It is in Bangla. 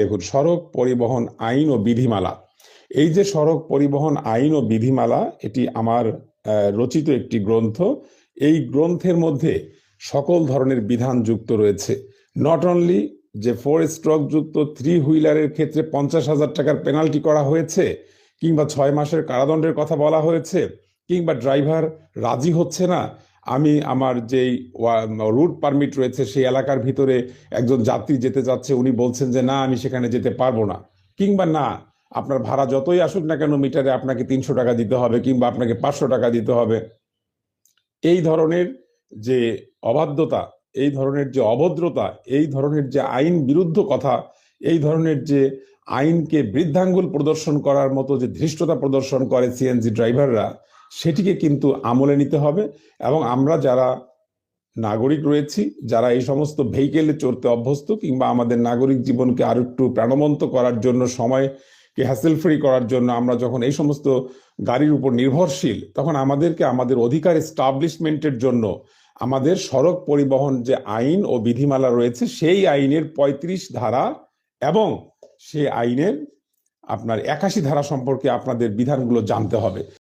দেখুন, সড়ক পরিবহন আইন ও বিধিমালা, এই যে সড়ক পরিবহন আইন ও বিধিমালা, এটি আমার রচিত একটি গ্রন্থ। এই গ্রন্থের মধ্যে সকল ধরনের বিধান যুক্ত রয়েছে। নট অনলি যে 4 স্ট্রোক যুক্ত 3 হুইলারের ক্ষেত্রে 50,000 টাকার পেনাল্টি করা হয়েছে, কিংবা 6 মাসের কারাদণ্ডের কথা বলা হয়েছে, কিংবা ড্রাইভার রাজি হচ্ছে না, আমি আমার যেই রুট পারমিট রয়েছে সেই এলাকার ভিতরে একজন যাত্রী যেতে যাচ্ছে, উনি বলছেন যে না, আমি সেখানে যেতে পারবো না, কিংবা না, আপনার ভাড়া যতই আসুক না কেন মিটারে আপনাকে 300 টাকা দিতে হবে, কিংবা আপনাকে 500 টাকা দিতে হবে। এই ধরনের যে অবাধ্যতা, এই ধরনের যে অভদ্রতা, এই ধরনের যে আইন বিরুদ্ধ কথা, এই ধরনের যে আইনকে বৃদ্ধাঙ্গুল প্রদর্শন করার মতো যে ধৃষ্টতা প্রদর্শন করে সিএনজি ড্রাইভাররা, সেটিকে কিন্তু আমলে নিতে হবে। এবং আমরা যারা নাগরিক রয়েছি, যারা এই সমস্ত ভেহিকেলে চড়তে অভ্যস্ত, কিংবা আমাদের নাগরিক জীবনকে আরো একটু প্রাণবন্ত করার জন্য, সময়কে হ্যাসেল ফ্রি করার জন্য আমরা যখন এই সমস্ত গাড়ির উপর নির্ভরশীল, তখন আমাদেরকে আমাদের অধিকার এস্টাবলিশমেন্টের জন্য আমাদের সড়ক পরিবহন যে আইন ও বিধিমালা রয়েছে, সেই আইনের 35 ধারা এবং সেই আইনের আপনার 81 ধারা সম্পর্কে আপনাদের বিধানগুলো জানতে হবে।